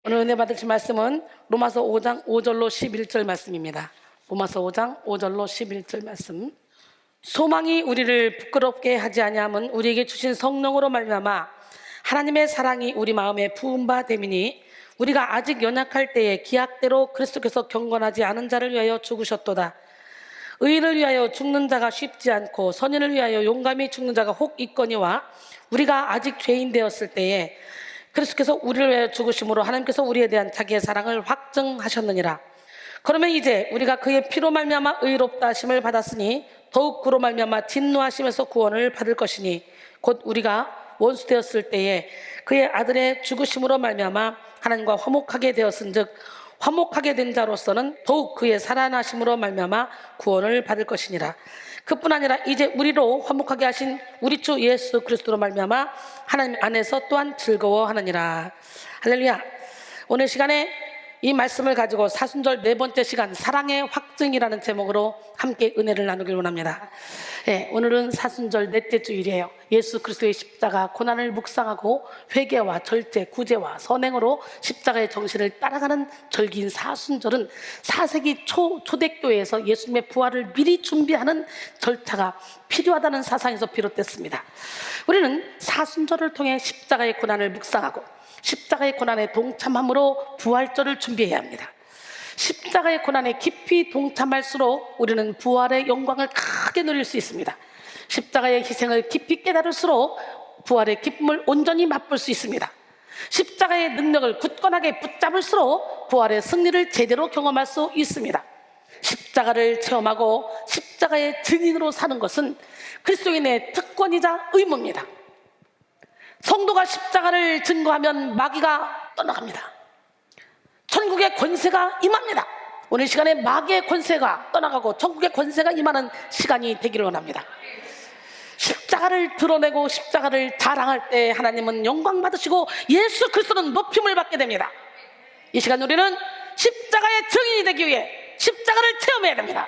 오늘 은혜 받으실 말씀은 로마서 5장 5절로 11절 말씀입니다. 로마서 5장 5절로 11절 말씀. 소망이 우리를 부끄럽게 하지 아니함은 우리에게 주신 성령으로 말미암아 하나님의 사랑이 우리 마음에 부은 바 됨이니 우리가 아직 연약할 때에 기약대로 그리스도께서 경건하지 않은 자를 위하여 죽으셨도다. 의인을 위하여 죽는 자가 쉽지 않고 선인을 위하여 용감히 죽는 자가 혹 있거니와 우리가 아직 죄인 되었을 때에 그리스도께서 우리를 위하여 죽으심으로 하나님께서 우리에 대한 자기의 사랑을 확증하셨느니라. 그러면 이제 우리가 그의 피로 말미암아 의롭다 하심을 받았으니 더욱 그로 말미암아 진노하심에서 구원을 받을 것이니 곧 우리가 원수 되었을 때에 그의 아들의 죽으심으로 말미암아 하나님과 화목하게 되었은즉 화목하게 된 자로서는 더욱 그의 살아나심으로 말미암아 구원을 받을 것이니라. 그뿐 아니라 이제 우리로 화목하게 하신 우리 주 예수 그리스도로 말미암아 하나님 안에서 또한 즐거워하느니라. 할렐루야. 오늘 시간에 이 말씀을 가지고 사순절 네 번째 시간 사랑의 확증이라는 제목으로 함께 은혜를 나누길 원합니다. 오늘은 사순절 넷째 주일이에요. 예수 그리스도의 십자가 고난을 묵상하고 회개와 절제, 구제와 선행으로 십자가의 정신을 따라가는 절기인 사순절은 4세기 초대교회에서 예수님의 부활을 미리 준비하는 절차가 필요하다는 사상에서 비롯됐습니다. 우리는 사순절을 통해 십자가의 고난을 묵상하고 십자가의 고난에 동참함으로 부활절을 준비해야 합니다. 십자가의 고난에 깊이 동참할수록 우리는 부활의 영광을 크게 누릴 수 있습니다. 십자가의 희생을 깊이 깨달을수록 부활의 기쁨을 온전히 맛볼 수 있습니다. 십자가의 능력을 굳건하게 붙잡을수록 부활의 승리를 제대로 경험할 수 있습니다. 십자가를 체험하고 십자가의 증인으로 사는 것은 그리스도인의 특권이자 의무입니다. 성도가 십자가를 증거하면 마귀가 떠나갑니다. 천국의 권세가 임합니다. 오늘 시간에 마귀의 권세가 떠나가고 천국의 권세가 임하는 시간이 되기를 원합니다. 십자가를 드러내고 십자가를 자랑할 때 하나님은 영광 받으시고 예수 그리스도는 높임을 받게 됩니다. 이 시간 우리는 십자가의 증인이 되기 위해 십자가를 체험해야 됩니다.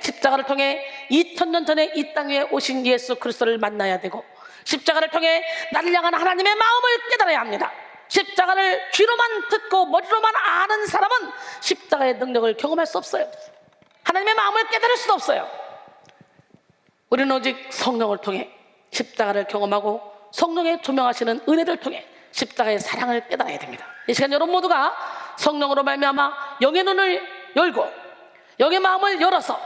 십자가를 통해 2000년 전에 이 땅 위에 오신 예수 그리스도를 만나야 되고 십자가를 통해 나를 향한 하나님의 마음을 깨달아야 합니다. 십자가를 귀로만 듣고 머리로만 아는 사람은 십자가의 능력을 경험할 수 없어요. 하나님의 마음을 깨달을 수도 없어요. 우리는 오직 성령을 통해 십자가를 경험하고 성령의 조명하시는 은혜를 통해 십자가의 사랑을 깨달아야 됩니다. 이 시간 여러분 모두가 성령으로 말미암아 영의 눈을 열고 영의 마음을 열어서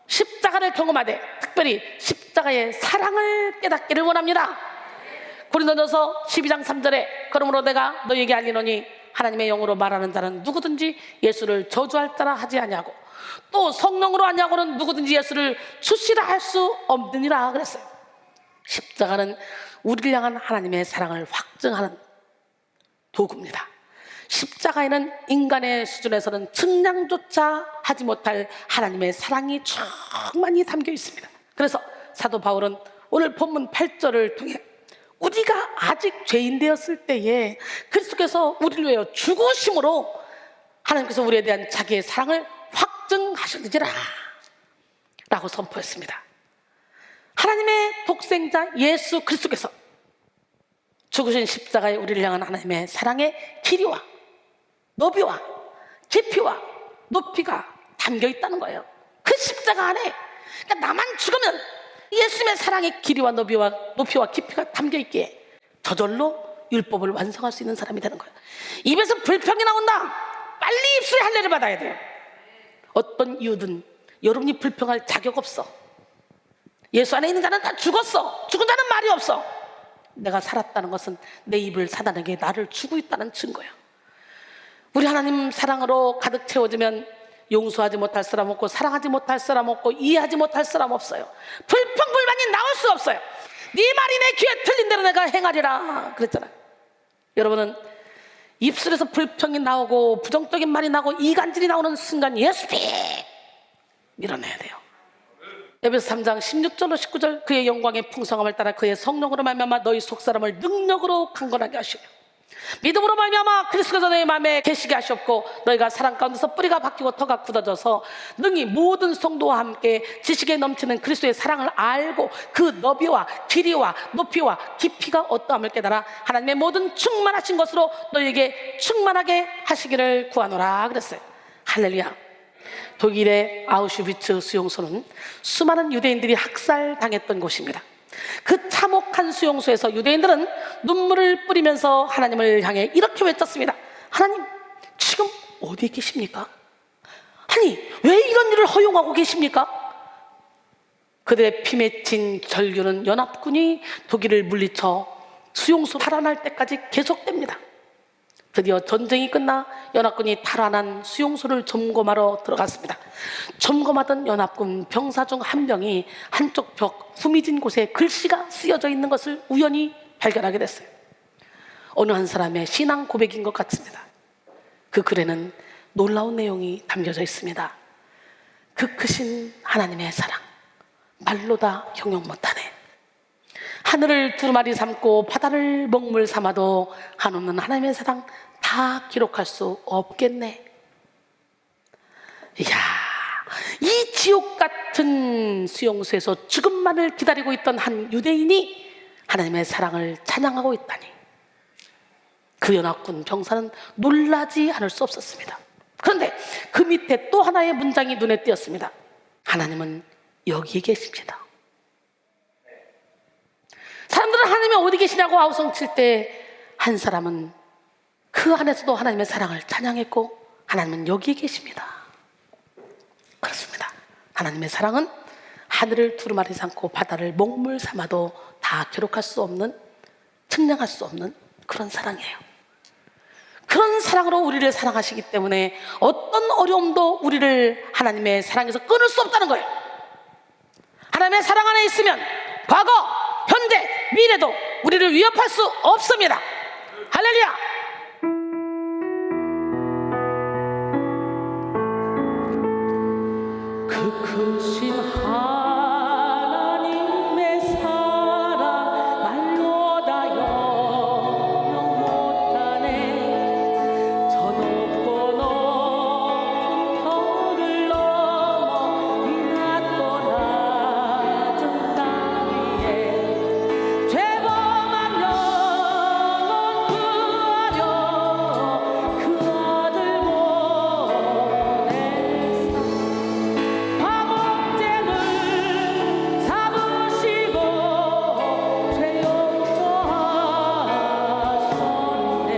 십자가를 경험하되 특별히 십자가의 사랑을 깨닫기를 원합니다. 고린도전서 12장 3절에 그러므로 내가 너희에게 알리노니 하나님의 영으로 말하는 자는 누구든지 예수를 저주할 자라 하지 아니하고 또 성령으로 아니하고는 누구든지 예수를 주시라 할 수 없느니라 그랬어요. 십자가는 우리를 향한 하나님의 사랑을 확증하는 도구입니다. 십자가에는 인간의 수준에서는 측량조차 하지 못할 하나님의 사랑이 충만히 담겨 있습니다. 그래서 사도 바울은 오늘 본문 8절을 통해 우리가 아직 죄인 되었을 때에 그리스도께서 우리를 위하여 죽으심으로 하나님께서 우리에 대한 자기의 사랑을 확증하셨느니라 라고 선포했습니다. 하나님의 독생자 예수 그리스도께서 죽으신 십자가에 우리를 향한 하나님의 사랑의 길이와 너비와 깊이와 높이가 담겨 있다는 거예요. 그 십자가 안에 그러니까 나만 죽으면 예수님의 사랑의 길이와 너비와 높이와 깊이가 담겨 있기에 저절로 율법을 완성할 수 있는 사람이 되는 거예요. 입에서 불평이 나온다. 빨리 입술에 할례를 받아야 돼요. 어떤 이유든 여러분이 불평할 자격 없어. 예수 안에 있는 자는 다 죽었어. 죽은 자는 말이 없어. 내가 살았다는 것은 내 입을 사단에게 나를 주고 있다는 증거예요. 우리 하나님 사랑으로 가득 채워지면 용서하지 못할 사람 없고 사랑하지 못할 사람 없고 이해하지 못할 사람 없어요. 불평불만이 나올 수 없어요. 네 말이 내 귀에 들린 대로 내가 행하리라 그랬잖아요. 여러분은 입술에서 불평이 나오고 부정적인 말이 나고 이간질이 나오는 순간 예수피 밀어내야 돼요. 에베소 3장 16절로 19절 그의 영광의 풍성함을 따라 그의 성령으로 말미암아 너희 속사람을 능력으로 강건하게 하시며 믿음으로 말미암아 그리스도께서 너희 마음에 계시게 하셨고 너희가 사랑 가운데서 뿌리가 박히고 터가 굳어져서 능히 모든 성도와 함께 지식에 넘치는 그리스도의 사랑을 알고 그 너비와 길이와 높이와 깊이가 어떠함을 깨달아 하나님의 모든 충만하신 것으로 너희에게 충만하게 하시기를 구하노라 그랬어요. 할렐루야. 독일의 아우슈비츠 수용소는 수많은 유대인들이 학살당했던 곳입니다. 그 참혹한 수용소에서 유대인들은 눈물을 뿌리면서 하나님을 향해 이렇게 외쳤습니다. 하나님, 지금 어디에 계십니까? 아니, 왜 이런 일을 허용하고 계십니까? 그들의 피 맺힌 절규는 연합군이 독일을 물리쳐 수용소 탈환할 때까지 계속됩니다. 드디어 전쟁이 끝나 연합군이 탈환한 수용소를 점검하러 들어갔습니다. 점검하던 연합군 병사 중 한 명이 한쪽 벽 후미진 곳에 글씨가 쓰여져 있는 것을 우연히 발견하게 됐어요. 어느 한 사람의 신앙 고백인 것 같습니다. 그 글에는 놀라운 내용이 담겨져 있습니다. 그 크신 하나님의 사랑, 말로 다 형용 못하네. 하늘을 두루마리 삼고 바다를 먹물 삼아도 한없는 하나님의 사랑 다 기록할 수 없겠네. 이야, 이 지옥 같은 수용소에서 죽음만을 기다리고 있던 한 유대인이 하나님의 사랑을 찬양하고 있다니, 그 연합군 병사는 놀라지 않을 수 없었습니다. 그런데 그 밑에 또 하나의 문장이 눈에 띄었습니다. 하나님은 여기에 계십니다. 사람들은 하나님이 어디 계시냐고 아우성칠 때 한 사람은 그 안에서도 하나님의 사랑을 찬양했고, 하나님은 여기에 계십니다. 그렇습니다. 하나님의 사랑은 하늘을 두루마리 삼고 바다를 먹물 삼아도 다 기록할 수 없는, 측량할 수 없는 그런 사랑이에요. 그런 사랑으로 우리를 사랑하시기 때문에 어떤 어려움도 우리를 하나님의 사랑에서 끊을 수 없다는 거예요. 하나님의 사랑 안에 있으면 과거, 현재, 미래도 우리를 위협할 수 없습니다. 할렐루야. 그 크신 하나님의 사랑 말로 다 형용 못하네. 저 높고 높은 터를 넘어 이 낮고 낮은 땅 위에 죄범한 영혼 구하려 그 아들 보내사 화목제물 삼으시고 죄 용서하셨네.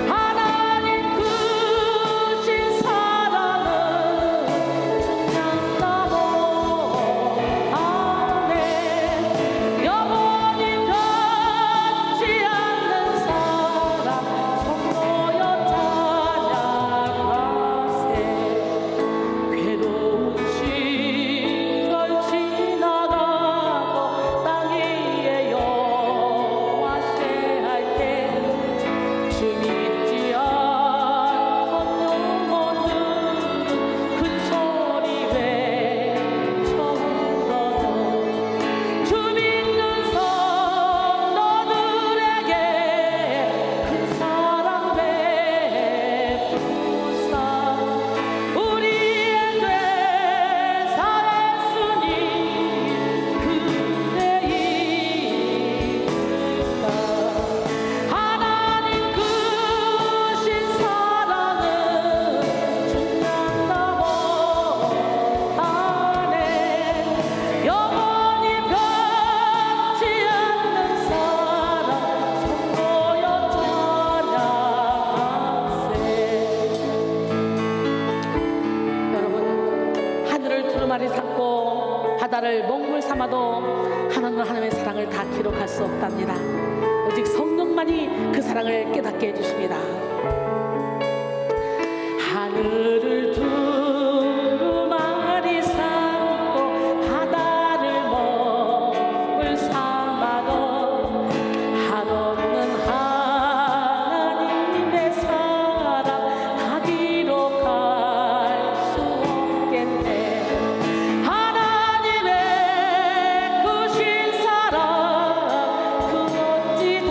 하나님 크신 사랑은 충만하고 아멘. 영원히 변치 않는 사랑 성도여 찬양하세. 괴로운 시절 지나가고 땅 위에 여호와 쇠할 때 주 믿지 않던 영혼들은 큰 소리 외쳐 울어도 주 믿는 성도들에게 큰 사랑 베푸사 우리의 죄 사했으니 그대 이름과 하나님 크신 사랑은 충만하고 아멘. 영원히 변치 않는 사랑 성도여 찬양하세. 여러분, 하늘을 두루마리 삼고 바다를 먹물 삼아도 하나님의 사랑을 다 기록할 수 없답니다. 오직 성령만이 그 사랑을 깨닫게 해주십니다. 하늘을 두루마리 삼고 바다를 먹물 삼아도 한없는 하나님의 사랑 다 기록할 수 없겠네. 하나님의 크신 사랑 그 어찌 다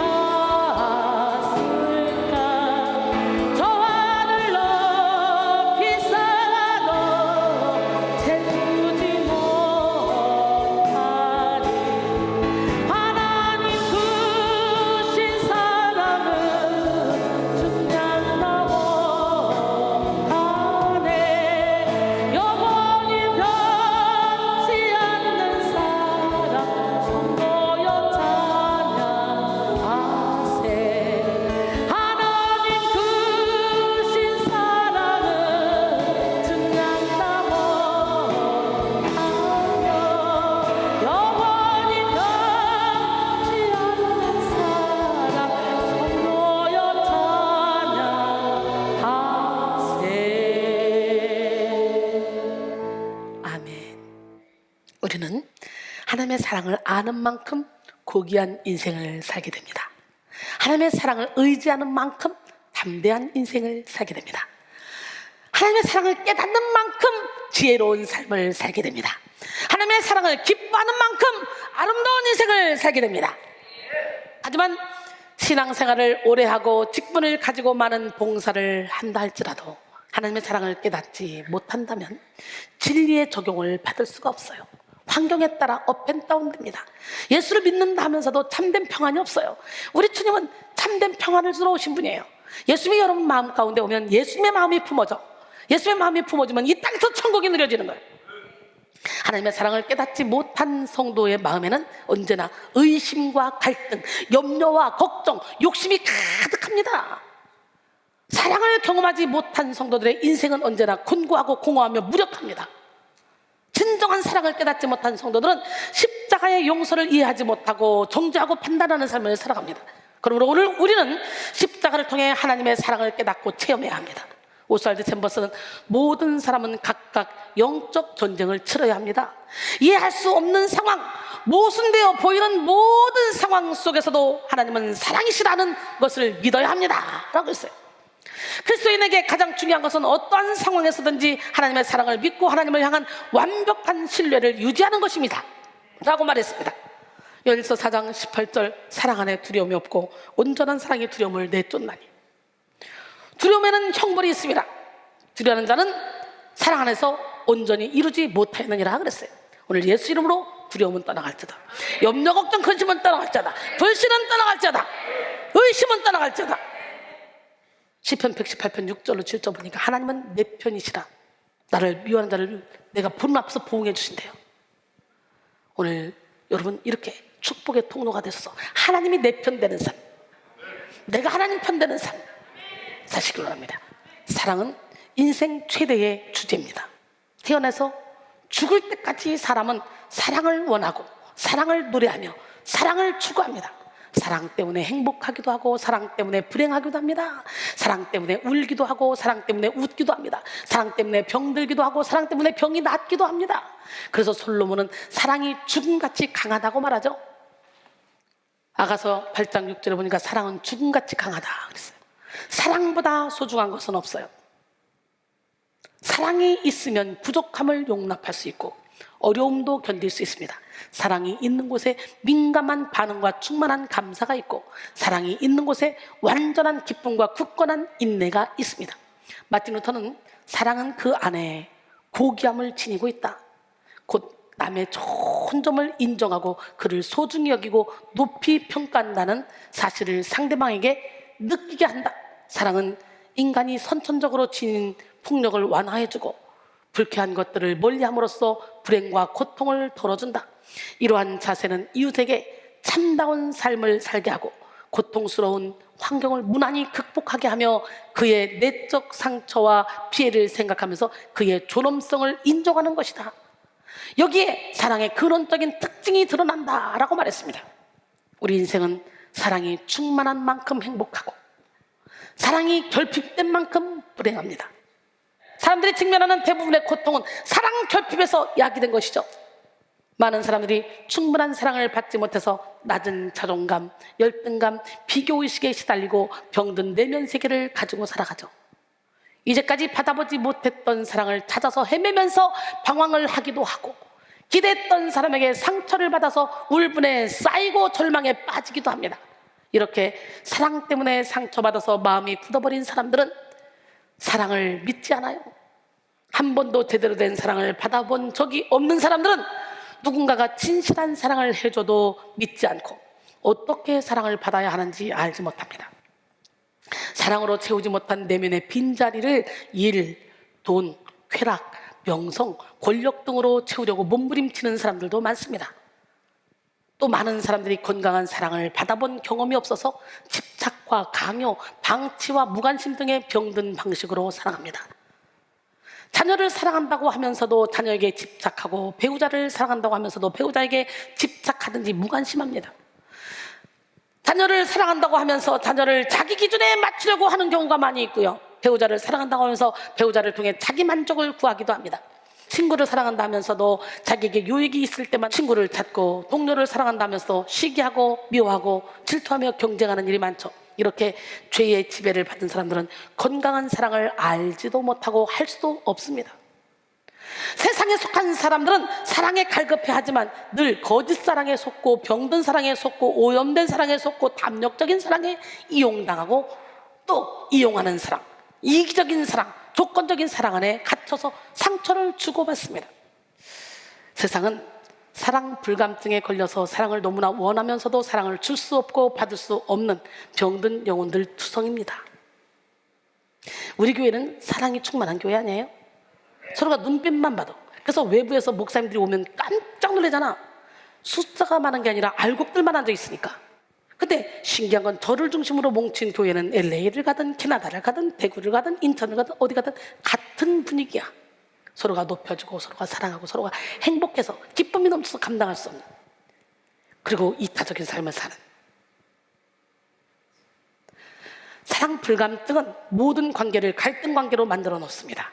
하나님의 사랑을 아는 만큼 고귀한 인생을 살게 됩니다. 하나님의 사랑을 의지하는 만큼 담대한 인생을 살게 됩니다. 하나님의 사랑을 깨닫는 만큼 지혜로운 삶을 살게 됩니다. 하나님의 사랑을 기뻐하는 만큼 아름다운 인생을 살게 됩니다. 하지만 신앙생활을 오래 하고 직분을 가지고 많은 봉사를 한다 할지라도 하나님의 사랑을 깨닫지 못한다면 진리의 적용을 받을 수가 없어요. 환경에 따라 업앤다운됩니다. 예수를 믿는다 하면서도 참된 평안이 없어요. 우리 주님은 참된 평안을 주러 오신 분이에요. 예수님이 여러분 마음 가운데 오면 예수님의 마음이 품어져. 예수님의 마음이 품어지면 이 땅에서 천국이 누려지는 거예요. 하나님의 사랑을 깨닫지 못한 성도의 마음에는 언제나 의심과 갈등, 염려와 걱정, 욕심이 가득합니다. 사랑을 경험하지 못한 성도들의 인생은 언제나 곤고하고 공허하며 무력합니다. 진정한 사랑을 깨닫지 못한 성도들은 십자가의 용서를 이해하지 못하고 정죄하고 판단하는 삶을 살아갑니다. 그러므로 오늘 우리는 십자가를 통해 하나님의 사랑을 깨닫고 체험해야 합니다. 오스왈드 챔버스는 모든 사람은 각각 영적 전쟁을 치러야 합니다. 이해할 수 없는 상황, 모순되어 보이는 모든 상황 속에서도 하나님은 사랑이시라는 것을 믿어야 합니다 라고 했어요. 그리스도인에게 가장 중요한 것은 어떠한 상황에서든지 하나님의 사랑을 믿고 하나님을 향한 완벽한 신뢰를 유지하는 것입니다 라고 말했습니다. 요엘서 4장 18절, 사랑 안에 두려움이 없고 온전한 사랑이 두려움을 내쫓나니. 두려움에는 형벌이 있습니다. 두려워하는 자는 사랑 안에서 온전히 이루지 못하였느니라 그랬어요. 오늘 예수 이름으로 두려움은 떠나갈지어다. 염려 걱정 근심은 떠나갈지어다. 불신은 떠나갈지어다. 의심은 떠나갈지어다. 시편 118편 6절로 7절 보니까 하나님은 내 편이시라. 나를 미워하는 자를 내가 보는 앞에서 보응해 주신대요. 오늘 여러분 이렇게 축복의 통로가 되셔서 하나님이 내 편 되는 삶, 내가 하나님 편 되는 삶 사시길 바랍니다. 사랑은 인생 최대의 주제입니다. 태어나서 죽을 때까지 사람은 사랑을 원하고 사랑을 노래하며 사랑을 추구합니다. 사랑 때문에 행복하기도 하고 사랑 때문에 불행하기도 합니다. 사랑 때문에 울기도 하고 사랑 때문에 웃기도 합니다. 사랑 때문에 병들기도 하고 사랑 때문에 병이 낫기도 합니다. 그래서 솔로몬은 사랑이 죽음같이 강하다고 말하죠. 아가서 8장 6절에 보니까 사랑은 죽음같이 강하다 그랬어요. 사랑보다 소중한 것은 없어요. 사랑이 있으면 부족함을 용납할 수 있고 어려움도 견딜 수 있습니다. 사랑이 있는 곳에 민감한 반응과 충만한 감사가 있고 사랑이 있는 곳에 완전한 기쁨과 굳건한 인내가 있습니다. 마틴 루터는 사랑은 그 안에 고귀함을 지니고 있다. 곧 남의 좋은 점을 인정하고 그를 소중히 여기고 높이 평가한다는 사실을 상대방에게 느끼게 한다. 사랑은 인간이 선천적으로 지닌 폭력을 완화해주고 불쾌한 것들을 멀리함으로써 불행과 고통을 덜어준다. 이러한 자세는 이웃에게 참다운 삶을 살게 하고 고통스러운 환경을 무난히 극복하게 하며 그의 내적 상처와 피해를 생각하면서 그의 존엄성을 인정하는 것이다. 여기에 사랑의 근원적인 특징이 드러난다라고 말했습니다. 우리 인생은 사랑이 충만한 만큼 행복하고 사랑이 결핍된 만큼 불행합니다. 사람들이 직면하는 대부분의 고통은 사랑 결핍에서 야기된 것이죠. 많은 사람들이 충분한 사랑을 받지 못해서 낮은 자존감, 열등감, 비교의식에 시달리고 병든 내면 세계를 가지고 살아가죠. 이제까지 받아보지 못했던 사랑을 찾아서 헤매면서 방황을 하기도 하고 기대했던 사람에게 상처를 받아서 울분에 쌓이고 절망에 빠지기도 합니다. 이렇게 사랑 때문에 상처받아서 마음이 굳어버린 사람들은 사랑을 믿지 않아요. 한 번도 제대로 된 사랑을 받아본 적이 없는 사람들은 누군가가 진실한 사랑을 해줘도 믿지 않고 어떻게 사랑을 받아야 하는지 알지 못합니다. 사랑으로 채우지 못한 내면의 빈자리를 일, 돈, 쾌락, 명성, 권력 등으로 채우려고 몸부림치는 사람들도 많습니다. 또 많은 사람들이 건강한 사랑을 받아본 경험이 없어서 집착과 강요, 방치와 무관심 등의 병든 방식으로 살아갑니다. 자녀를 사랑한다고 하면서도 자녀에게 집착하고 배우자를 사랑한다고 하면서도 배우자에게 집착하든지 무관심합니다. 자녀를 사랑한다고 하면서 자녀를 자기 기준에 맞추려고 하는 경우가 많이 있고요. 배우자를 사랑한다고 하면서 배우자를 통해 자기 만족을 구하기도 합니다. 친구를 사랑한다면서도 자기에게 유익이 있을 때만 친구를 찾고, 동료를 사랑한다면서도 시기하고 미워하고 질투하며 경쟁하는 일이 많죠. 이렇게 죄의 지배를 받은 사람들은 건강한 사랑을 알지도 못하고 할 수도 없습니다. 세상에 속한 사람들은 사랑에 갈급해하지만 늘 거짓 사랑에 속고, 병든 사랑에 속고, 오염된 사랑에 속고, 담력적인 사랑에 이용당하고, 또 이용하는 사랑, 이기적인 사랑, 조건적인 사랑 안에 갇혀서 상처를 주고받습니다. 세상은 사랑 불감증에 걸려서 사랑을 너무나 원하면서도 사랑을 줄 수 없고 받을 수 없는 병든 영혼들 투성입니다. 우리 교회는 사랑이 충만한 교회 아니에요? 서로가 눈빛만 봐도. 그래서 외부에서 목사님들이 오면 깜짝 놀라잖아. 숫자가 많은 게 아니라 알곡들만 앉아 있으니까. 근데 신기한 건 저를 중심으로 뭉친 교회는 LA를 가든 캐나다를 가든 대구를 가든 인천을 가든 어디 가든 같은 분위기야. 서로가 높여주고 서로가 사랑하고 서로가 행복해서 기쁨이 넘쳐서 감당할 수 없는, 그리고 이타적인 삶을 사는. 사랑 불감증은 모든 관계를 갈등 관계로 만들어 놓습니다.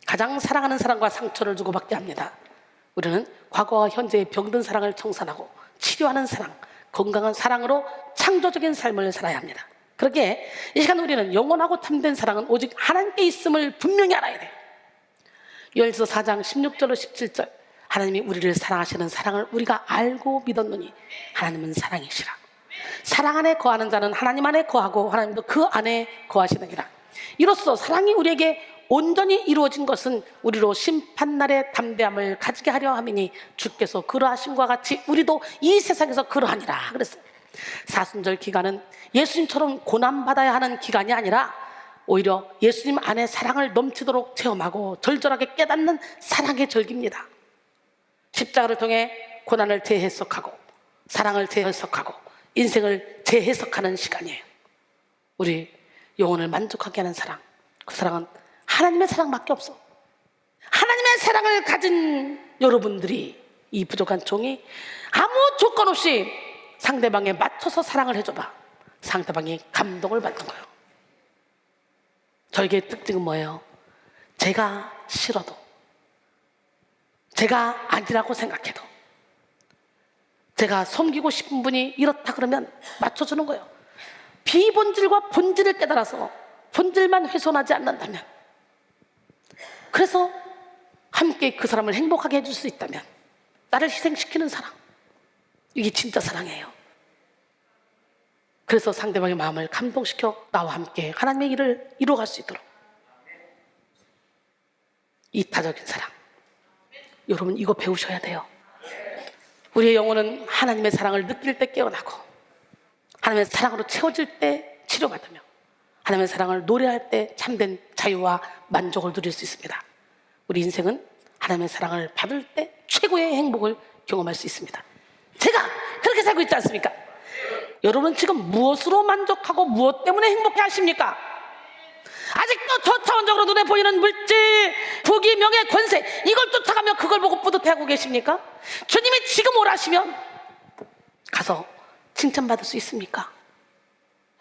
가장 사랑하는 사람과 상처를 주고받게 합니다. 우리는 과거와 현재의 병든 사랑을 청산하고 치료하는 사랑, 건강한 사랑으로 창조적인 삶을 살아야 합니다. 그렇게 이 시간 우리는 영원하고 참된 사랑은 오직 하나님께 있음을 분명히 알아야 돼요. 요한일서 4장 16절로 17절, 하나님이 우리를 사랑하시는 사랑을 우리가 알고 믿었노니 하나님은 사랑이시라. 사랑 안에 거하는 자는 하나님 안에 거하고 하나님도 그 안에 거하시느니라. 이로써 사랑이 우리에게 온전히 이루어진 것은 우리로 심판날의 담대함을 가지게 하려 함이니 주께서 그러하심과 같이 우리도 이 세상에서 그러하니라 그랬어요. 사순절 기간은 예수님처럼 고난받아야 하는 기간이 아니라 오히려 예수님 안에 사랑을 넘치도록 체험하고 절절하게 깨닫는 사랑의 절기입니다. 십자가를 통해 고난을 재해석하고 사랑을 재해석하고 인생을 재해석하는 시간이에요. 우리 영혼을 만족하게 하는 사랑, 그 사랑은 하나님의 사랑밖에 없어. 하나님의 사랑을 가진 여러분들이, 이 부족한 종이 아무 조건 없이 상대방에 맞춰서 사랑을 해줘봐. 상대방이 감동을 받는 거예요. 저에게 특징은 뭐예요? 제가 싫어도, 제가 아니라고 생각해도, 제가 섬기고 싶은 분이 이렇다 그러면 맞춰주는 거예요. 비본질과 본질을 깨달아서 본질만 훼손하지 않는다면, 그래서 함께 그 사람을 행복하게 해줄 수 있다면, 나를 희생시키는 사랑, 이게 진짜 사랑이에요. 그래서 상대방의 마음을 감동시켜 나와 함께 하나님의 일을 이루어갈 수 있도록. 이타적인 사랑, 여러분 이거 배우셔야 돼요. 우리의 영혼은 하나님의 사랑을 느낄 때 깨어나고, 하나님의 사랑으로 채워질 때 치료받으며, 하나님의 사랑을 노래할 때 참된 자유와 만족을 누릴 수 있습니다. 우리 인생은 하나님의 사랑을 받을 때 최고의 행복을 경험할 수 있습니다. 제가 그렇게 살고 있지 않습니까? 여러분 지금 무엇으로 만족하고 무엇 때문에 행복해 하십니까? 아직도 저차원적으로 눈에 보이는 물질, 부귀, 명예, 권세, 이걸 쫓아가며 그걸 보고 뿌듯해하고 계십니까? 주님이 지금 오라시면 가서 칭찬받을 수 있습니까?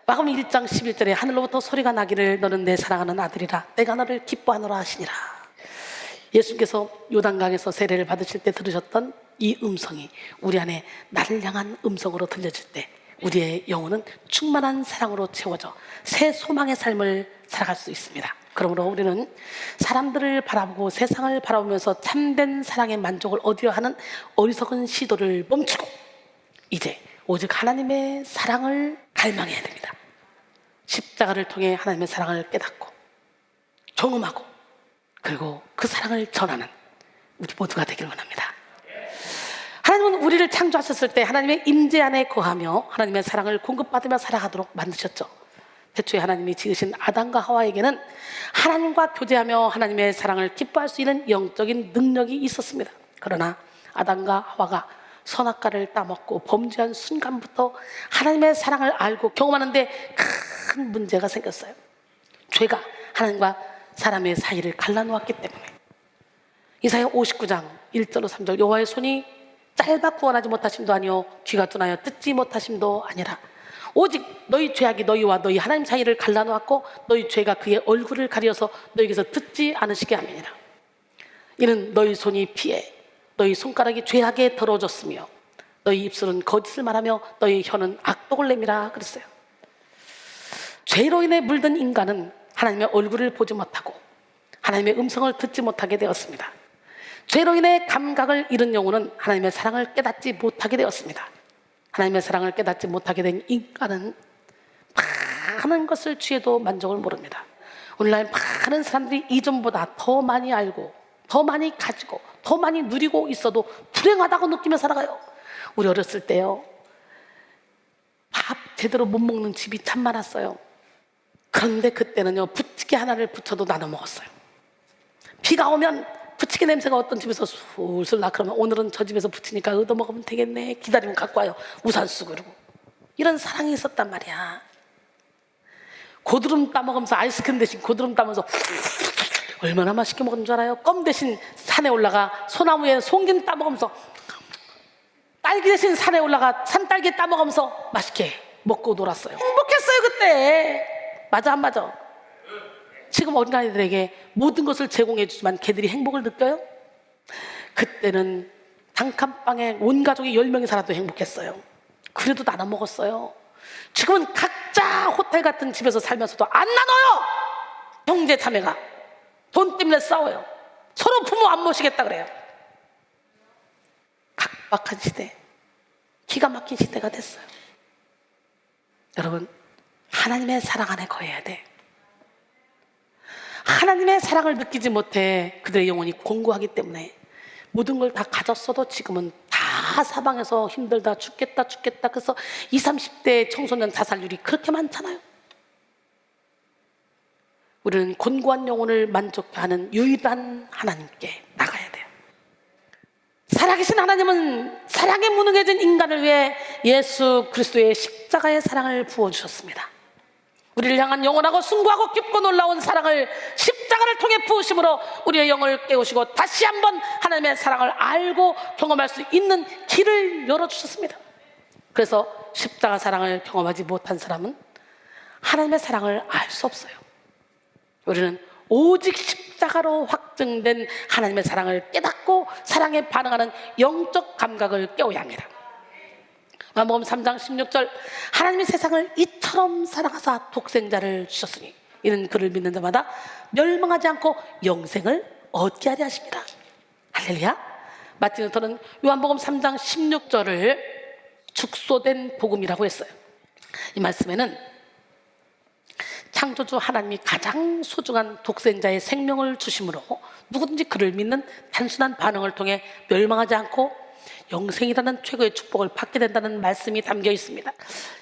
마가복음 1장 11절에 하늘로부터 소리가 나기를 너는 내 사랑하는 아들이라 내가 너를 기뻐하노라 하시니라. 예수님께서 요단강에서 세례를 받으실 때 들으셨던 이 음성이 우리 안에 나를 향한 음성으로 들려질 때 우리의 영혼은 충만한 사랑으로 채워져 새 소망의 삶을 살아갈 수 있습니다. 그러므로 우리는 사람들을 바라보고 세상을 바라보면서 참된 사랑의 만족을 얻으려 하는 어리석은 시도를 멈추고 이제 오직 하나님의 사랑을 갈망해야 됩니다. 십자가를 통해 하나님의 사랑을 깨닫고 경험하고 그리고 그 사랑을 전하는 우리 모두가 되길 원합니다. 하나님은 우리를 창조하셨을 때 하나님의 임재 안에 거하며 하나님의 사랑을 공급받으며 살아가도록 만드셨죠. 태초에 하나님이 지으신 아담과 하와에게는 하나님과 교제하며 하나님의 사랑을 기뻐할 수 있는 영적인 능력이 있었습니다. 그러나 아담과 하와가 선악과를 따먹고 범죄한 순간부터 하나님의 사랑을 알고 경험하는데 큰 문제가 생겼어요. 죄가 하나님과 사람의 사이를 갈라놓았기 때문에. 이사야 59장 1절로 3절, 여호와의 손이 짧아 구원하지 못하심도 아니요 귀가 둔하여 듣지 못하심도 아니라 오직 너희 죄악이 너희와 너희 하나님 사이를 갈라놓았고 너희 죄가 그의 얼굴을 가려서 너희에게서 듣지 않으시게 함이니라. 이는 너희 손이 피해 너희 손가락이 죄악에 더러워졌으며 너희 입술은 거짓을 말하며 너희 혀는 악독을 내밀라 그랬어요. 죄로 인해 물든 인간은 하나님의 얼굴을 보지 못하고 하나님의 음성을 듣지 못하게 되었습니다. 죄로 인해 감각을 잃은 영혼은 하나님의 사랑을 깨닫지 못하게 되었습니다. 하나님의 사랑을 깨닫지 못하게 된 인간은 많은 것을 취해도 만족을 모릅니다. 오늘날 많은 사람들이 이전보다 더 많이 알고 더 많이 가지고 더 많이 누리고 있어도 불행하다고 느끼며 살아가요. 우리 어렸을 때요, 밥 제대로 못 먹는 집이 참 많았어요. 그런데 그때는요, 부치기 하나를 부쳐도 나눠 먹었어요. 비가 오면 부치기 냄새가 어떤 집에서 술술 나. 그러면 오늘은 저 집에서 부치니까 얻어 먹으면 되겠네. 기다리면 갖고 와요. 우산 쓰고 그러고. 이런 사랑이 있었단 말이야. 고드름 따먹으면서, 아이스크림 대신 고드름 따면서 얼마나 맛있게 먹은 줄 알아요? 껌 대신 산에 올라가 소나무에 송긴 따먹으면서, 딸기 대신 산에 올라가 산딸기 따먹으면서 맛있게 먹고 놀았어요. 행복했어요 그때. 맞아 안 맞아? 지금 어린아이들에게 모든 것을 제공해 주지만 걔들이 행복을 느껴요? 그때는 단칸방에 온 가족이 10명이 살아도 행복했어요. 그래도 나눠 먹었어요. 지금은 각자 호텔 같은 집에서 살면서도 안 나눠요. 형제 자매가 돈 때문에 싸워요. 서로 부모 안 모시겠다 그래요. 각박한 시대, 기가 막힌 시대가 됐어요. 여러분, 하나님의 사랑 안에 거해야 돼. 하나님의 사랑을 느끼지 못해 그들의 영혼이 공고하기 때문에 모든 걸 다 가졌어도 지금은 다 사방에서 힘들다, 죽겠다. 그래서 20, 30대 청소년 자살률이 그렇게 많잖아요. 우리는 곤고한 영혼을 만족케 하는 유일한 하나님께 나가야 돼요. 살아계신 하나님은 사랑에 무능해진 인간을 위해 예수 그리스도의 십자가의 사랑을 부어주셨습니다. 우리를 향한 영원하고 숭고하고 깊고 놀라운 사랑을 십자가를 통해 부으심으로 우리의 영을 깨우시고 다시 한번 하나님의 사랑을 알고 경험할 수 있는 길을 열어주셨습니다. 그래서 십자가 사랑을 경험하지 못한 사람은 하나님의 사랑을 알 수 없어요. 우리는 오직 십자가로 확증된 하나님의 사랑을 깨닫고 사랑에 반응하는 영적 감각을 깨워야 합니다. 마가복음 3장 16절, 하나님이 세상을 이처럼 사랑하사 독생자를 주셨으니 이는 그를 믿는 자마다 멸망하지 않고 영생을 얻게 하려 하십니다. 할렐루야. 마틴 루터는 요한복음 3장 16절을 축소된 복음이라고 했어요. 이 말씀에는 창조주 하나님이 가장 소중한 독생자의 생명을 주심으로 누구든지 그를 믿는 단순한 반응을 통해 멸망하지 않고 영생이라는 최고의 축복을 받게 된다는 말씀이 담겨 있습니다.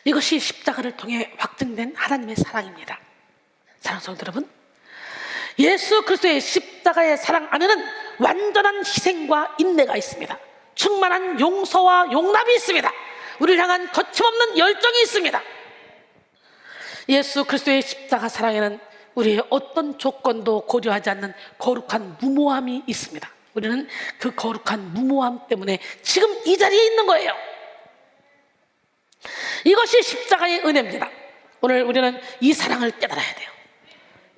이것이 십자가를 통해 확증된 하나님의 사랑입니다. 사랑하는 성도 여러분, 예수 그리스도의 십자가의 사랑 안에는 완전한 희생과 인내가 있습니다. 충만한 용서와 용납이 있습니다. 우리를 향한 거침없는 열정이 있습니다. 예수 그리스도의 십자가 사랑에는 우리의 어떤 조건도 고려하지 않는 거룩한 무모함이 있습니다. 우리는 그 거룩한 무모함 때문에 지금 이 자리에 있는 거예요. 이것이 십자가의 은혜입니다. 오늘 우리는 이 사랑을 깨달아야 돼요.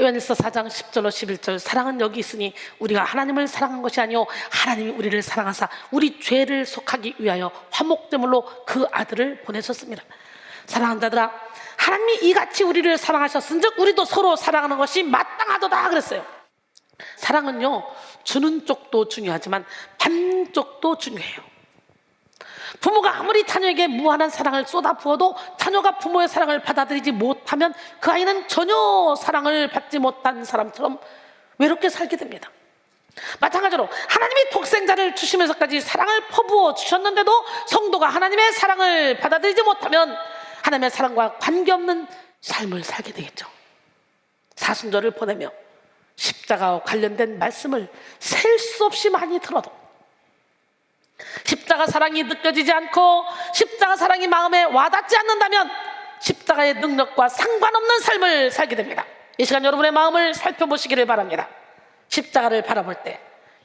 요한일서 4장 10절로 11절, 사랑은 여기 있으니 우리가 하나님을 사랑한 것이 아니요 하나님이 우리를 사랑하사 우리 죄를 속하기 위하여 화목제물로 그 아들을 보내셨습니다. 사랑하는 자들아, 하나님이 이같이 우리를 사랑하셨은즉 우리도 서로 사랑하는 것이 마땅하도다 그랬어요. 사랑은요, 주는 쪽도 중요하지만 받는 쪽도 중요해요. 부모가 아무리 자녀에게 무한한 사랑을 쏟아부어도 자녀가 부모의 사랑을 받아들이지 못하면 그 아이는 전혀 사랑을 받지 못한 사람처럼 외롭게 살게 됩니다. 마찬가지로 하나님이 독생자를 주시면서까지 사랑을 퍼부어 주셨는데도 성도가 하나님의 사랑을 받아들이지 못하면 하나님의 사랑과 관계없는 삶을 살게 되겠죠. 사순절을 보내며 십자가와 관련된 말씀을 셀 수 없이 많이 들어도 십자가 사랑이 느껴지지 않고 십자가 사랑이 마음에 와닿지 않는다면 십자가의 능력과 상관없는 삶을 살게 됩니다. 이 시간 여러분의 마음을 살펴보시기를 바랍니다. 십자가를 바라볼 때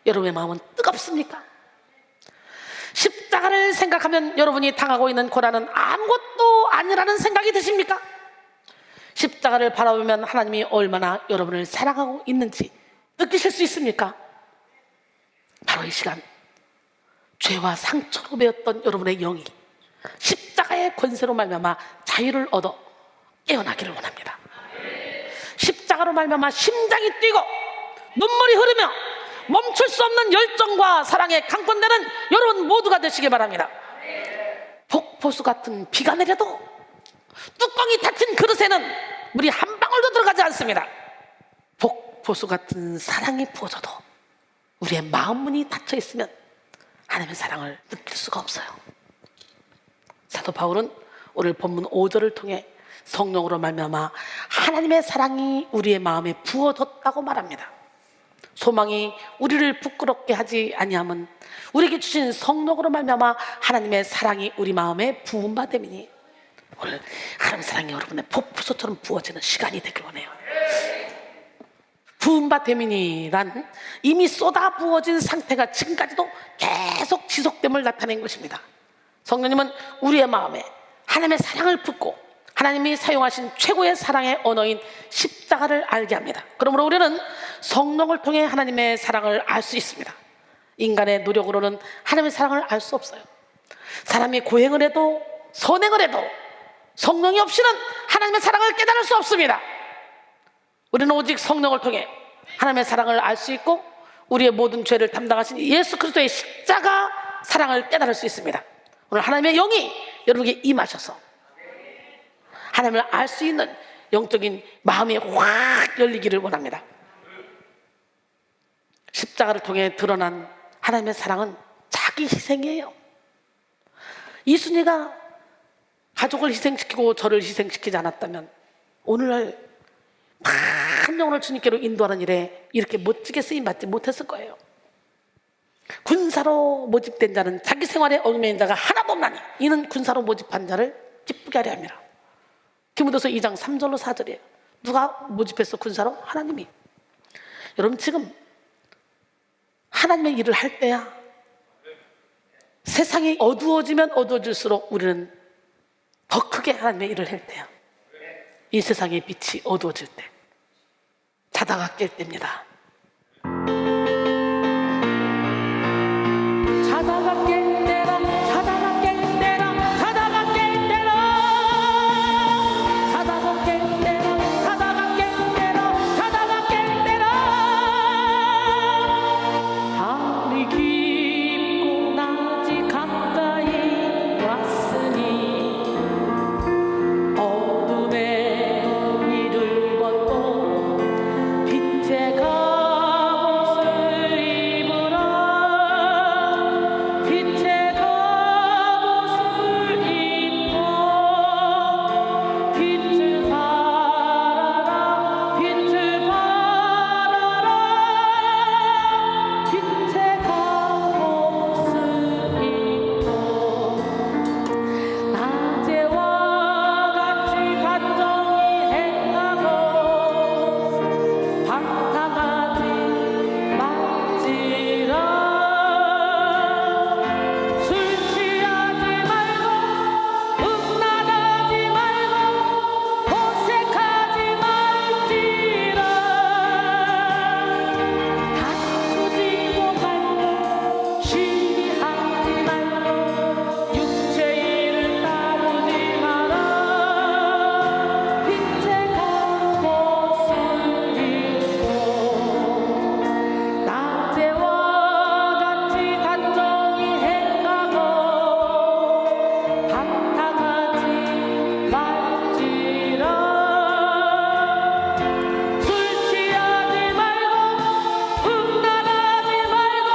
여러분의 마음은 뜨겁습니까? 십자가를 생각하면 여러분이 당하고 있는 고난은 아무것도 아니라는 생각이 드십니까? 십자가를 바라보면 하나님이 얼마나 여러분을 사랑하고 있는지 느끼실 수 있습니까? 바로 이 시간 죄와 상처로 배었던 여러분의 영이 십자가의 권세로 말미암아 자유를 얻어 깨어나기를 원합니다. 십자가로 말미암아 심장이 뛰고 눈물이 흐르며 멈출 수 없는 열정과 사랑에 강권되는 여러분 모두가 되시기 바랍니다. 폭포수 같은 비가 내려도 뚜껑이 닫힌 그릇에는 물이 한 방울도 들어가지 않습니다. 폭포수 같은 사랑이 부어져도 우리의 마음 문이 닫혀 있으면 하나님의 사랑을 느낄 수가 없어요. 사도 바울은 오늘 본문 5절을 통해 성령으로 말미암아 하나님의 사랑이 우리의 마음에 부어졌다고 말합니다. 소망이 우리를 부끄럽게 하지 아니함은 우리에게 주신 성령으로 말미암아 하나님의 사랑이 우리 마음에 부은 바 됨이니 오늘 하나님의 사랑이 여러분의 폭포수처럼 부어지는 시간이 되길 원해요. 부은 바 됨이니란 이미 쏟아 부어진 상태가 지금까지도 계속 지속됨을 나타낸 것입니다. 성령님은 우리의 마음에 하나님의 사랑을 붓고 하나님이 사용하신 최고의 사랑의 언어인 십자가를 알게 합니다. 그러므로 우리는 성령을 통해 하나님의 사랑을 알 수 있습니다. 인간의 노력으로는 하나님의 사랑을 알 수 없어요. 사람이 고행을 해도 선행을 해도 성령이 없이는 하나님의 사랑을 깨달을 수 없습니다. 우리는 오직 성령을 통해 하나님의 사랑을 알 수 있고 우리의 모든 죄를 담당하신 예수 그리스도의 십자가 사랑을 깨달을 수 있습니다. 오늘 하나님의 영이 여러분에게 임하셔서 하나님을 알 수 있는 영적인 마음이 확 열리기를 원합니다. 십자가를 통해 드러난 하나님의 사랑은 자기 희생이에요. 이순이가 가족을 희생시키고 저를 희생시키지 않았다면 오늘날 한 영혼을 주님께로 인도하는 일에 이렇게 멋지게 쓰임받지 못했을 거예요. 군사로 모집된 자는 자기 생활에 얽매인 자가 하나도 없나니 이는 군사로 모집한 자를 기쁘게 하려 함이라. 디모데서 2장 3절로 4절이에요. 누가 모집했어 군사로? 하나님이. 여러분 지금 하나님의 일을 할 때야. 세상이 어두워지면 어두워질수록 우리는 더 크게 하나님의 일을 할 때야. 이 세상의 빛이 어두워질 때, 자다가 깰 때입니다. 자다가 깰 때라, 자다가 깰 때라, 자다가 깰 때라, 자다가 깰 때라, 자다가 깰 때라, 자다가 깰 때라. 밤이 깊고 낮이 가까이 왔으니 어둠의 이를 벗고 빛의 갑옷을 입으라. 빛의 갑옷을 입고 빛을 발하라. 빛을 발하라. 빛의 갑옷을 입고 낮에와 같이 단정히 행하고 방탕하지 말지라. 술 취하지 말고 음란하지 말고 호색하지 말지라. 다투지도 말고 시기하지 말고 육체의 일을 따르지 마라. 빛의 갑옷을 입고 낮에와 같이 단정히 행하고 방탕하지 말지라. 술 취하지 말고 음란하지 말고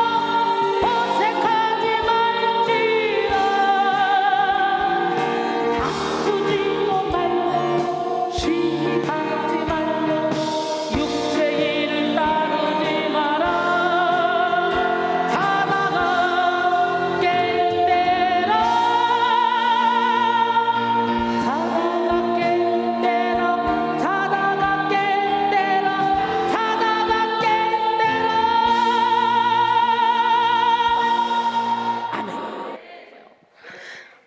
호색하지 말지라. 다투지도 말고 시기하지 말고 육체의 일을 따르지 마라. 자다가 깰 때라, 자다가 깰 때라, 자다가 깰 때라, 자다가 깰 때라. 아멘.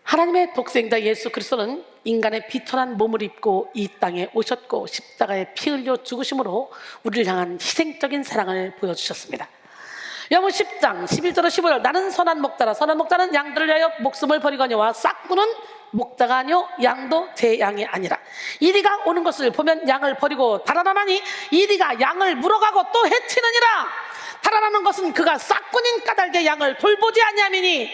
하나님의 독생자 예수 그리스도는 인간의 비천한 몸을 입고 이 땅에 오셨고 십자가에 피 흘려 죽으심으로 우리를 향한 희생적인 사랑을 보여주셨습니다. 요한복음 10장 11절로 15절 나는 선한 목자라. 선한 목자는 양들을 위하여 목숨을 버리거니와 싹구는 목자가 아니요 양도 제 양이 아니라. 이리가 오는 것을 보면 양을 버리고 달아나니 이리가 양을 물어가고 또 해치느니라. 달아나는 것은 그가 싹군인 까닭에 양을 돌보지 아니함이니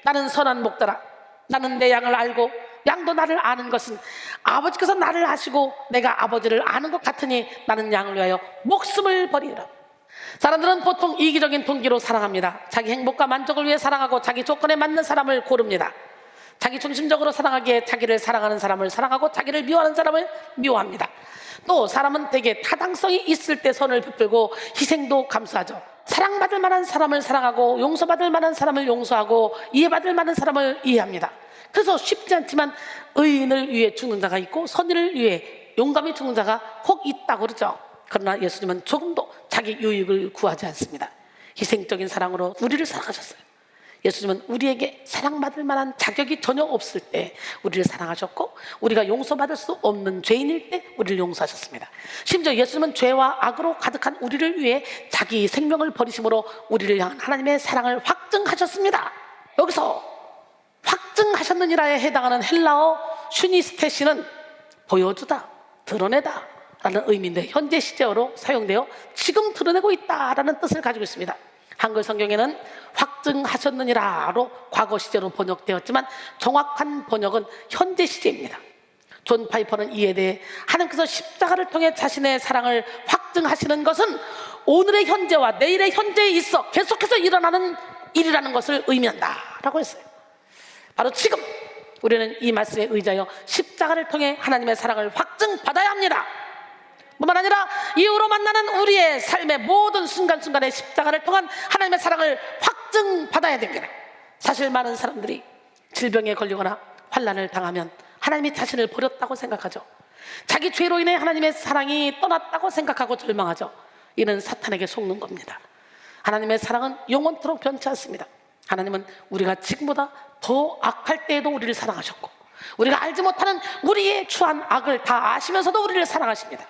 나는 선한 목자라. 나는 내 양을 알고 양도 나를 아는 것은 아버지께서 나를 아시고 내가 아버지를 아는 것 같으니 나는 양을 위하여 목숨을 버리리라. 사람들은 보통 이기적인 동기로 사랑합니다. 자기 행복과 만족을 위해 사랑하고 자기 조건에 맞는 사람을 고릅니다. 자기 중심적으로 사랑하기에 자기를 사랑하는 사람을 사랑하고 자기를 미워하는 사람을 미워합니다. 또 사람은 대개 타당성이 있을 때 선을 베풀고 희생도 감수하죠. 사랑받을 만한 사람을 사랑하고 용서받을 만한 사람을 용서하고 이해받을 만한 사람을 이해합니다. 그래서 쉽지 않지만 의인을 위해 죽는 자가 있고 선의를 위해 용감히 죽는 자가 혹 있다고 그러죠. 그러나 예수님은 조금도 자기 유익을 구하지 않습니다. 희생적인 사랑으로 우리를 사랑하셨어요. 예수님은 우리에게 사랑받을 만한 자격이 전혀 없을 때 우리를 사랑하셨고, 우리가 용서받을 수 없는 죄인일 때 우리를 용서하셨습니다. 심지어 예수님은 죄와 악으로 가득한 우리를 위해 자기 생명을 버리심으로 우리를 향한 하나님의 사랑을 확증하셨습니다. 여기서 확증하셨느니라에 해당하는 헬라어 슈니스테시는 보여주다, 드러내다 라는 의미인데 현재 시제어로 사용되어 지금 드러내고 있다라는 뜻을 가지고 있습니다. 한글 성경에는 확증하셨느니라로 과거 시제로 번역되었지만 정확한 번역은 현재 시제입니다. 존 파이퍼는 이에 대해 하나님께서 십자가를 통해 자신의 사랑을 확증하시는 것은 오늘의 현재와 내일의 현재에 있어 계속해서 일어나는 일이라는 것을 의미한다라고 했어요. 바로 지금 우리는 이 말씀에 의지하여 십자가를 통해 하나님의 사랑을 확증받아야 합니다. 뿐만 아니라 이후로 만나는 우리의 삶의 모든 순간순간에 십자가를 통한 하나님의 사랑을 확증받아야 됩니다. 사실 많은 사람들이 질병에 걸리거나 환난을 당하면 하나님이 자신을 버렸다고 생각하죠. 자기 죄로 인해 하나님의 사랑이 떠났다고 생각하고 절망하죠. 이는 사탄에게 속는 겁니다. 하나님의 사랑은 영원토록 변치 않습니다. 하나님은 우리가 지금보다 더 악할 때에도 우리를 사랑하셨고, 우리가 알지 못하는 우리의 추한 악을 다 아시면서도 우리를 사랑하십니다.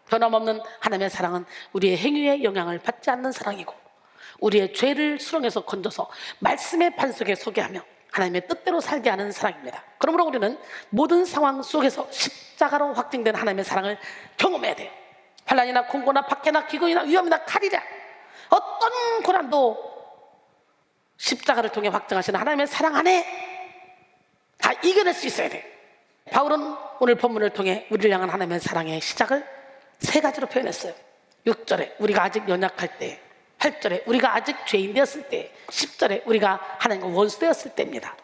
변함없는 하나님의 사랑은 우리의 행위에 영향을 받지 않는 사랑이고, 우리의 죄를 수렁에서 건져서 말씀의 반석에 서게 하며 하나님의 뜻대로 살게 하는 사랑입니다. 그러므로 우리는 모든 상황 속에서 십자가로 확증된 하나님의 사랑을 경험해야 돼요. 환난이나 공고나 박해나 기근이나 위험이나 칼이라 어떤 고난도 십자가를 통해 확증하시는 하나님의 사랑 안에 다 이겨낼 수 있어야 돼요. 바울은 오늘 본문을 통해 우리를 향한 하나님의 사랑의 시작을 세 가지로 표현했어요. 6절에 우리가 아직 연약할 때, 8절에 우리가 아직 죄인 되었을 때, 10절에 우리가 하나님과 원수 되었을 때입니다.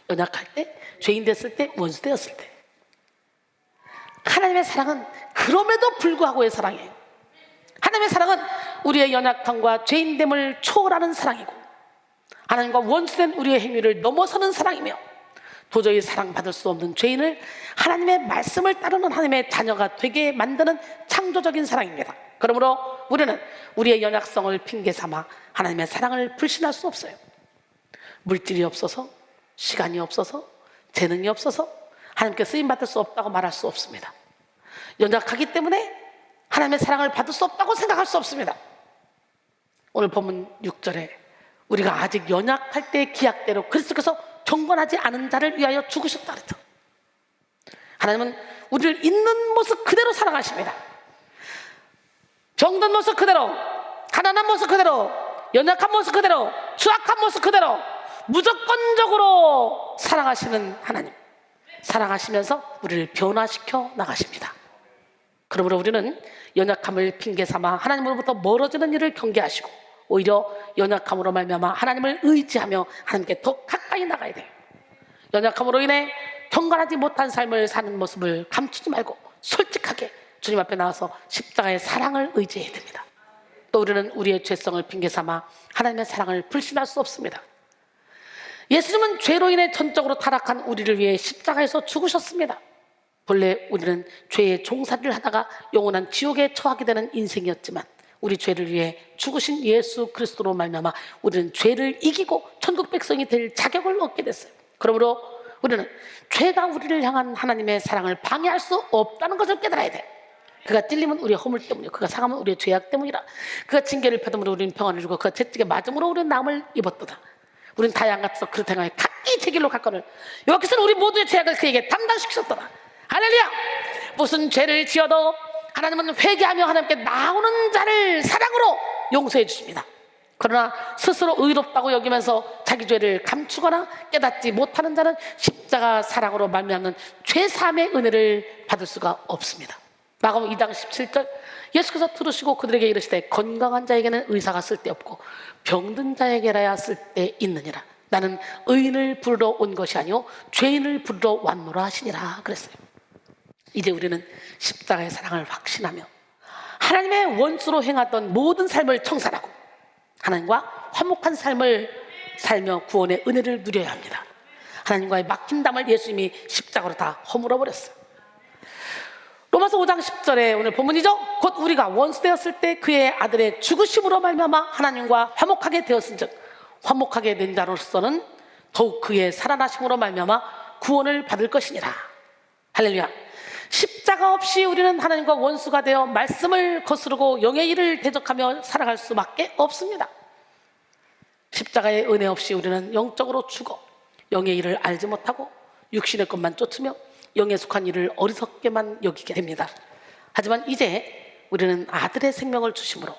연약할 때, 죄인 되었을 때, 원수 되었을 때. 하나님의 사랑은 그럼에도 불구하고의 사랑이에요. 하나님의 사랑은 우리의 연약함과 죄인됨을 초월하는 사랑이고, 하나님과 원수된 우리의 행위를 넘어서는 사랑이며, 도저히 사랑받을 수 없는 죄인을 하나님의 말씀을 따르는 하나님의 자녀가 되게 만드는 창조적인 사랑입니다. 그러므로 우리는 우리의 연약성을 핑계 삼아 하나님의 사랑을 불신할 수 없어요. 물질이 없어서, 시간이 없어서, 재능이 없어서 하나님께 쓰임받을 수 없다고 말할 수 없습니다. 연약하기 때문에 하나님의 사랑을 받을 수 없다고 생각할 수 없습니다. 오늘 본문 6절에 우리가 아직 연약할 때의 기약대로 그리스도께서 경건하지 않은 자를 위하여 죽으셨다 그랬죠. 하나님은 우리를 있는 모습 그대로 사랑하십니다. 병든 모습 그대로, 가난한 모습 그대로, 연약한 모습 그대로, 추악한 모습 그대로 무조건적으로 사랑하시는 하나님, 사랑하시면서 우리를 변화시켜 나가십니다. 그러므로 우리는 연약함을 핑계 삼아 하나님으로부터 멀어지는 일을 경계하시고 오히려 연약함으로 말미암아 하나님을 의지하며 하나님께 더 가까이 나가야 돼요. 연약함으로 인해 경건하지 못한 삶을 사는 모습을 감추지 말고 솔직하게 주님 앞에 나와서 십자가의 사랑을 의지해야 됩니다. 또 우리는 우리의 죄성을 핑계 삼아 하나님의 사랑을 불신할 수 없습니다. 예수님은 죄로 인해 전적으로 타락한 우리를 위해 십자가에서 죽으셨습니다. 본래 우리는 죄의 종살이를 하다가 영원한 지옥에 처하게 되는 인생이었지만 우리 죄를 위해 죽으신 예수 그리스도로 말미암아 우리는 죄를 이기고 천국 백성이 될 자격을 얻게 됐어요. 그러므로 우리는 죄가 우리를 향한 하나님의 사랑을 방해할 수 없다는 것을 깨달아야 돼. 그가 찔리면 우리의 허물 때문이요 그가 상하면 우리의 죄악 때문이라. 그가 징계를 받음으로 우리는 평안을 주고 그가 채찍에 맞음으로 우리는 나음을 입었도다. 우리는 다 양같아서 그릇 행하여 각기 제 길로 갔거늘 여호와께서는 우리 모두의 죄악을 그에게 담당시키셨도다. 할렐루야. 무슨 죄를 지어도 하나님은 회개하며 하나님께 나오는 자를 사랑으로 용서해 주십니다. 그러나 스스로 의롭다고 여기면서 자기 죄를 감추거나 깨닫지 못하는 자는 십자가 사랑으로 말미암는 죄사함의 은혜를 받을 수가 없습니다. 마가복음 2장 17절 예수께서 들으시고 그들에게 이르시되 건강한 자에게는 의사가 쓸데없고 병든 자에게라야 쓸데있느니라. 나는 의인을 부르러 온 것이 아니요 죄인을 부르러 왔노라 하시니라 그랬어요. 이제 우리는 십자가의 사랑을 확신하며 하나님의 원수로 행하던 모든 삶을 청산하고 하나님과 화목한 삶을 살며 구원의 은혜를 누려야 합니다. 하나님과의 막힌 담을 예수님이 십자가로 다 허물어 버렸어요. 로마서 5장 10절에 오늘 본문이죠. 곧 우리가 원수 되었을 때 그의 아들의 죽으심으로 말미암아 하나님과 화목하게 되었은즉 화목하게 된 자로서는 더욱 그의 살아나심으로 말미암아 구원을 받을 것이니라. 할렐루야. 십자가 없이 우리는 하나님과 원수가 되어 말씀을 거스르고 영의 일을 대적하며 살아갈 수밖에 없습니다. 십자가의 은혜 없이 우리는 영적으로 죽어 영의 일을 알지 못하고 육신의 것만 쫓으며 영에 속한 일을 어리석게만 여기게 됩니다. 하지만 이제 우리는 아들의 생명을 주심으로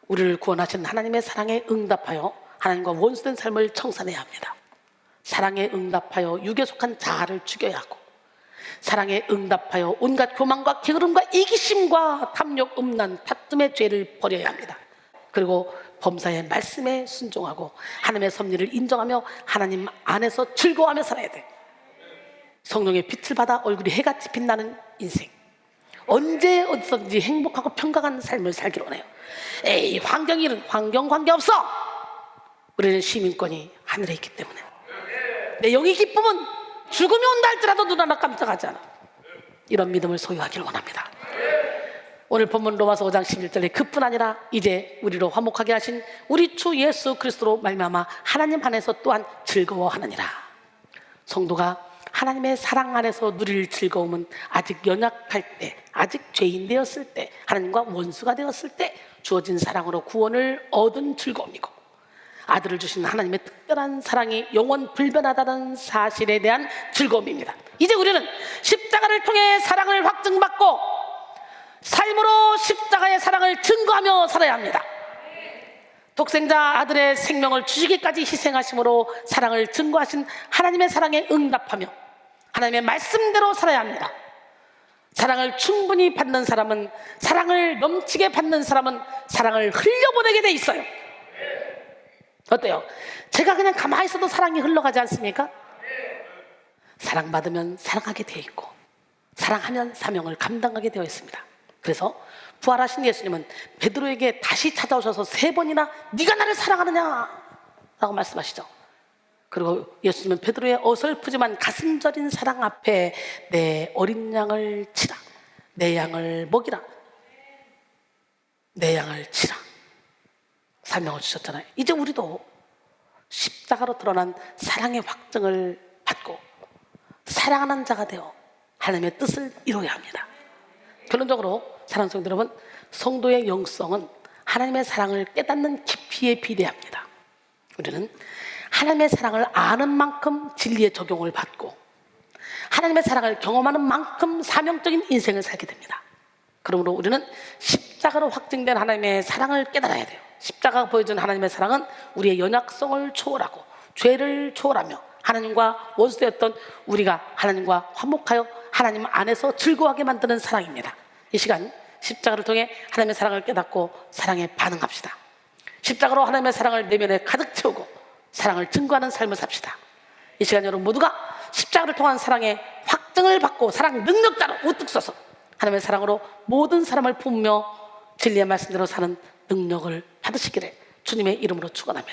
우리를 구원하신 하나님의 사랑에 응답하여 하나님과 원수된 삶을 청산해야 합니다. 사랑에 응답하여 육에 속한 자아를 죽여야 하고 사랑에 응답하여 온갖 교만과 게으름과 이기심과 탐욕, 음란, 다툼의 죄를 버려야 합니다. 그리고 범사의 말씀에 순종하고 하나님의 섭리를 인정하며 하나님 안에서 즐거워하며 살아야 돼. 성령의 빛을 받아 얼굴이 해같이 빛나는 인생, 언제 어디서든지 행복하고 평강한 삶을 살기로 하네요. 에이 환경일은 환경 관계없어. 우리는 시민권이 하늘에 있기 때문에 내 영의 기쁨은 죽음이 온다 할지라도 눈 하나 깜짝하지 않아. 이런 믿음을 소유하기를 원합니다. 오늘 본문 로마서 5장 11절에 그뿐 아니라 이제 우리로 화목하게 하신 우리 주 예수 그리스도로 말미암아 하나님 안에서 또한 즐거워하느니라. 성도가 하나님의 사랑 안에서 누릴 즐거움은 아직 연약할 때, 아직 죄인 되었을 때, 하나님과 원수가 되었을 때 주어진 사랑으로 구원을 얻은 즐거움이고 아들을 주신 하나님의 특별한 사랑이 영원 불변하다는 사실에 대한 즐거움입니다. 이제 우리는 십자가를 통해 사랑을 확증받고 삶으로 십자가의 사랑을 증거하며 살아야 합니다. 독생자 아들의 생명을 주시기까지 희생하심으로 사랑을 증거하신 하나님의 사랑에 응답하며 하나님의 말씀대로 살아야 합니다. 사랑을 충분히 받는 사람은, 사랑을 넘치게 받는 사람은 사랑을 흘려보내게 돼 있어요. 어때요? 제가 그냥 가만히 있어도 사랑이 흘러가지 않습니까? 사랑받으면 사랑하게 되어 있고 사랑하면 사명을 감당하게 되어 있습니다. 그래서 부활하신 예수님은 베드로에게 다시 찾아오셔서 3번이나 네가 나를 사랑하느냐 라고 말씀하시죠. 그리고 예수님은 베드로의 어설프지만 가슴 저린 사랑 앞에 내 어린 양을 치라, 내 양을 먹이라, 내 양을 치라 설명을 주셨잖아요. 이제 우리도 십자가로 드러난 사랑의 확증을 받고 사랑하는 자가 되어 하나님의 뜻을 이루어야 합니다. 결론적으로 사랑하는 성도 여러분, 성도의 영성은 하나님의 사랑을 깨닫는 깊이에 비례합니다. 우리는 하나님의 사랑을 아는 만큼 진리의 적용을 받고 하나님의 사랑을 경험하는 만큼 사명적인 인생을 살게 됩니다. 그러므로 우리는 십자가로 확증된 하나님의 사랑을 깨달아야 돼요. 십자가가 보여준 하나님의 사랑은 우리의 연약성을 초월하고 죄를 초월하며 하나님과 원수되었던 우리가 하나님과 화목하여 하나님 안에서 즐거워하게 만드는 사랑입니다. 이 시간 십자가를 통해 하나님의 사랑을 깨닫고 사랑에 반응합시다. 십자가로 하나님의 사랑을 내면에 가득 채우고 사랑을 증거하는 삶을 삽시다. 이 시간 여러분 모두가 십자가를 통한 사랑의 확증을 받고 사랑 능력자로 우뚝 서서 하나님의 사랑으로 모든 사람을 품으며 진리의 말씀대로 사는 능력을 받으시기를 주님의 이름으로 축원합니다.